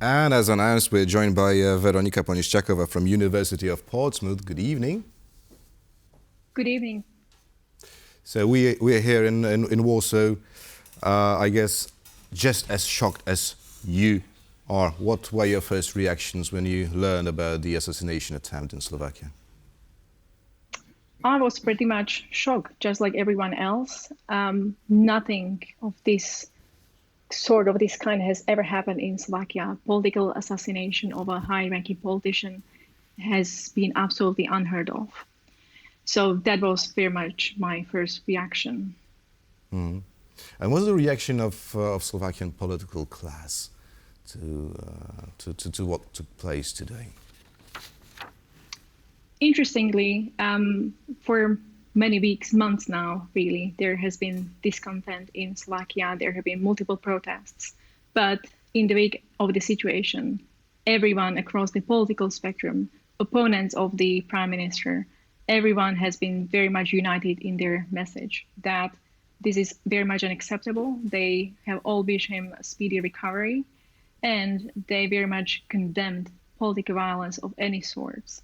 And as announced, we're joined by Veronika Poniscjakova from University of Portsmouth. Good evening. Good evening. So we're here in Warsaw, I guess, just as shocked as you are. What were your first reactions when you learned about the assassination attempt in Slovakia? I was pretty much shocked, just like everyone else. Nothing of this kind has ever happened in Slovakia. Political assassination of a high-ranking politician has been absolutely unheard of. So that was very much my first reaction. Mm. And what's the reaction of Slovakian political class to what took place today? Interestingly, for many weeks, months now, really, there has been discontent in Slovakia. There have been multiple protests. But in the wake of the situation, everyone across the political spectrum, opponents of the Prime Minister, everyone has been very much united in their message that this is very much unacceptable. They have all wished him a speedy recovery, and they very much condemned political violence of any sorts.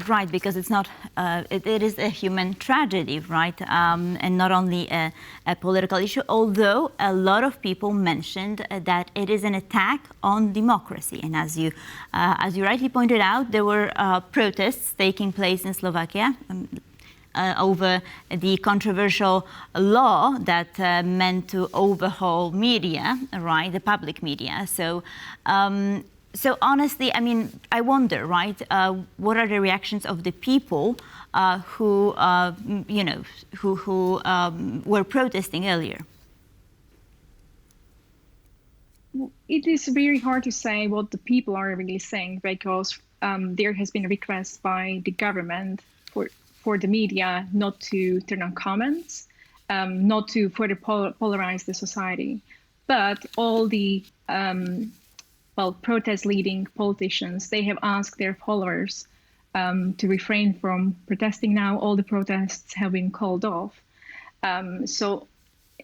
Right, because it's not, it is a human tragedy, right? And not only a political issue, although a lot of people mentioned that it is an attack on democracy. And as you rightly pointed out, there were protests taking place in Slovakia over the controversial law that meant to overhaul media, right, the public media. So honestly, I mean, I wonder, right? What are the reactions of the people who were protesting earlier? It is very hard to say what the people are really saying because there has been a request by the government for the media not to turn on comments, not to further polarize the society, but all the protest-leading politicians, they have asked their followers to refrain from protesting now. All the protests have been called off. So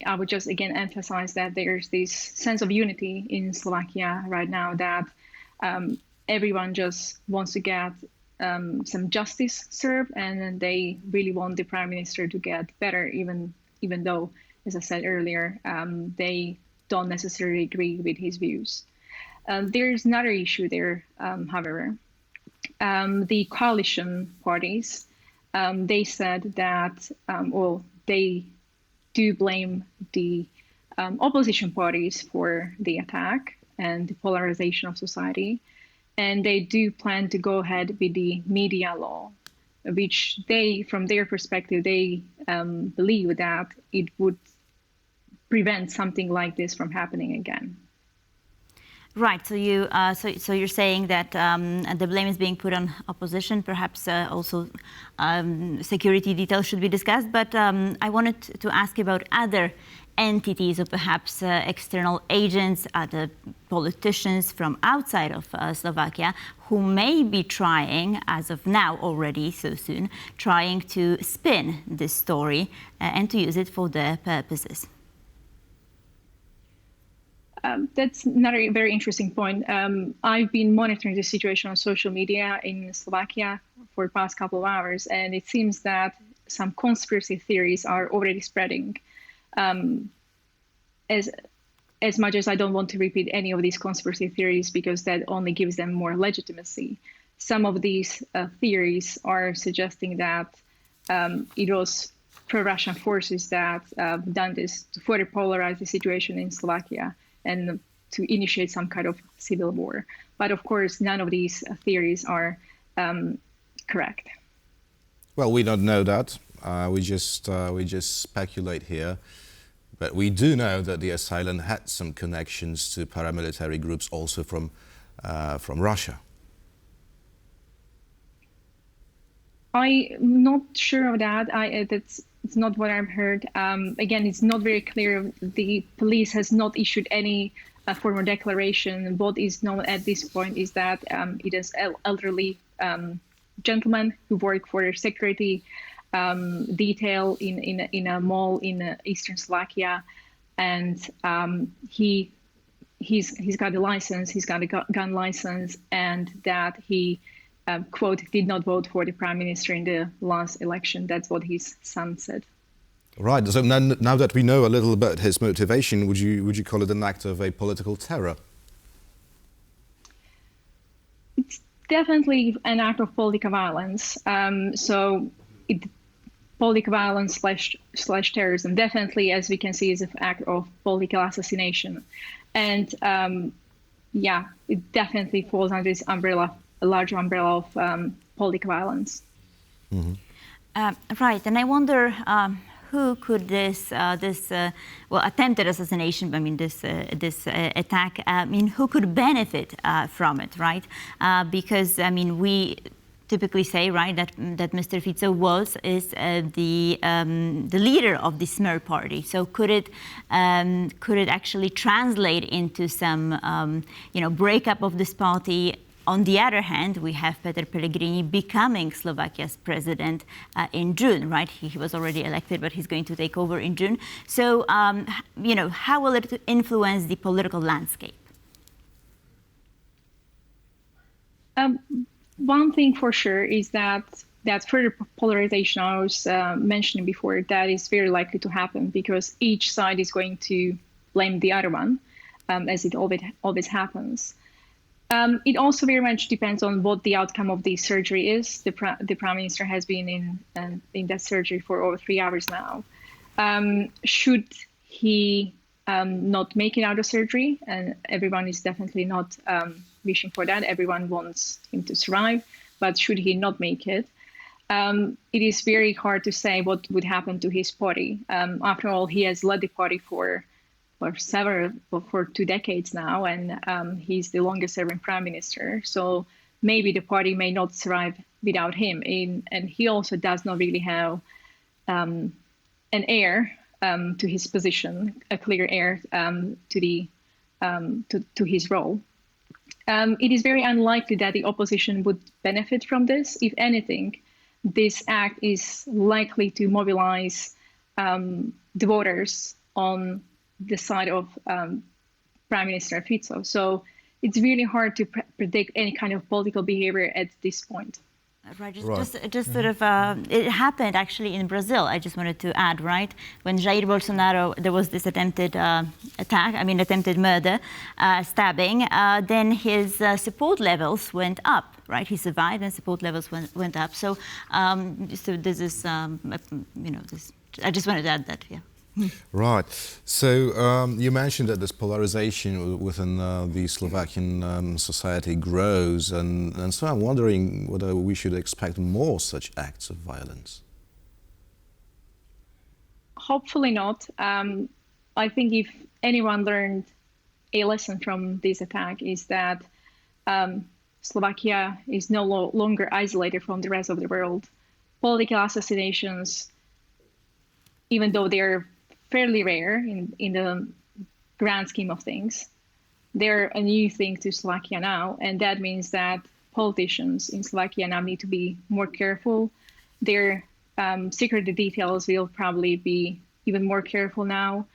I would just again emphasize that there's this sense of unity in Slovakia right now that everyone just wants to get some justice served, and they really want the Prime Minister to get better, even though, as I said earlier, they don't necessarily agree with his views. There's another issue there, however. The coalition parties, they said that, they do blame the opposition parties for the attack and the polarization of society. And they do plan to go ahead with the media law, which they, from their perspective, they believe that it would prevent something like this from happening again. Right. So you're saying that the blame is being put on opposition. Perhaps also security details should be discussed. But I wanted to ask about other entities or perhaps external agents, other politicians from outside of Slovakia who may be trying, as of now already so soon, trying to spin this story and to use it for their purposes. That's another very interesting point. I've been monitoring the situation on social media in Slovakia for the past couple of hours, and it seems that some conspiracy theories are already spreading. As much as I don't want to repeat any of these conspiracy theories because that only gives them more legitimacy, some of these theories are suggesting that it was pro-Russian forces that done this to further polarize the situation in Slovakia and to initiate some kind of civil war. But of course, none of these theories are correct. Well, we don't know that. We just speculate here. But we do know that the assailant had some connections to paramilitary groups also from Russia. I'm not sure of that. It's not what I've heard. Again, it's not very clear. The police has not issued any formal declaration. What is known at this point is that it is elderly gentlemen who work for security detail in a mall in eastern Slovakia, and he he's got a license, he's got a gun license, and that he, quote, did not vote for the prime minister in the last election. That's what his son said. Right. So now that we know a little about his motivation, would you call it an act of a political terror? It's definitely an act of political violence. Political violence slash terrorism, definitely, as we can see, is an act of political assassination. And yeah, it definitely falls under this umbrella, a large umbrella of political violence. Mm-hmm. Right, and I wonder who could this attempted assassination, I mean this attack, who could benefit from it, right? Because I mean we typically say, right, that Mr. Fico is the leader of the Smer party. So could it actually translate into some breakup of this party? On the other hand, we have Peter Pellegrini becoming Slovakia's president in June, right? He was already elected, but he's going to take over in June. So, how will it influence the political landscape? One thing for sure is that further polarization I was mentioning before, that is very likely to happen because each side is going to blame the other one, as it always happens. It also very much depends on what the outcome of the surgery is. The prime minister has been in that surgery for over 3 hours now. Should he not make it out of surgery, and everyone is definitely not wishing for that. Everyone wants him to survive, but should he not make it, it is very hard to say what would happen to his party. After all, he has led the party for 2 decades now, and he's the longest serving prime minister. So maybe the party may not survive without him. And he also does not really have an heir to his position, a clear heir to his role. It is very unlikely that the opposition would benefit from this. If anything, this act is likely to mobilize the voters on the side of Prime Minister Fico. So it's really hard to predict any kind of political behavior at this point. Right, just sort of, it happened actually in Brazil, I just wanted to add, right? When Jair Bolsonaro, there was this attempted attempted murder, stabbing, then his support levels went up, right? He survived and support levels went up. So, this is, I just wanted to add that, yeah. Right. So you mentioned that this polarization within the Slovakian society grows, and so I'm wondering whether we should expect more such acts of violence. Hopefully not. I think if anyone learned a lesson from this attack is that Slovakia is no longer isolated from the rest of the world. Political assassinations, even though they're fairly rare in the grand scheme of things, they're a new thing to Slovakia now, and that means that politicians in Slovakia now need to be more careful. Their security details will probably be even more careful now,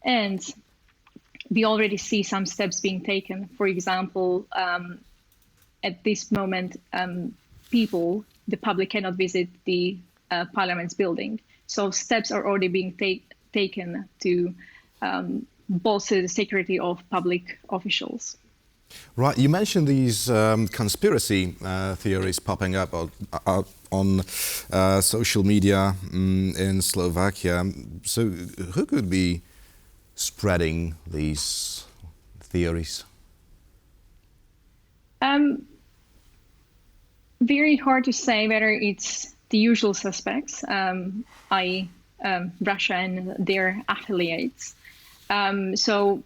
and we already see some steps being taken. For example, at this moment, the public cannot visit the parliament's building, so steps are already being taken to bolster the security of public officials. Right, you mentioned these conspiracy theories popping up on social media in Slovakia. So who could be spreading these theories? Very hard to say whether it's the usual suspects, i.e. Russia and their affiliates. So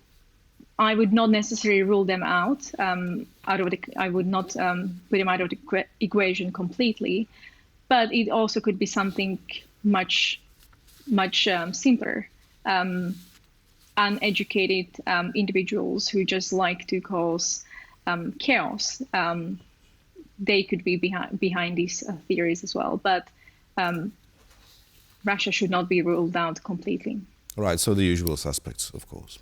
I would not necessarily rule them out. I would not put them out of the equation completely, but it also could be something much simpler. Uneducated individuals who just like to cause chaos. They could be behind these theories as well, but Russia should not be ruled out completely. Right, so the usual suspects, of course.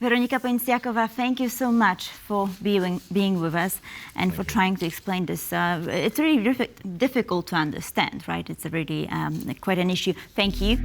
Veronika Poniscjakova, thank you so much for being with us and for trying to explain this. It's really difficult to understand, right? It's a really quite an issue. Thank you.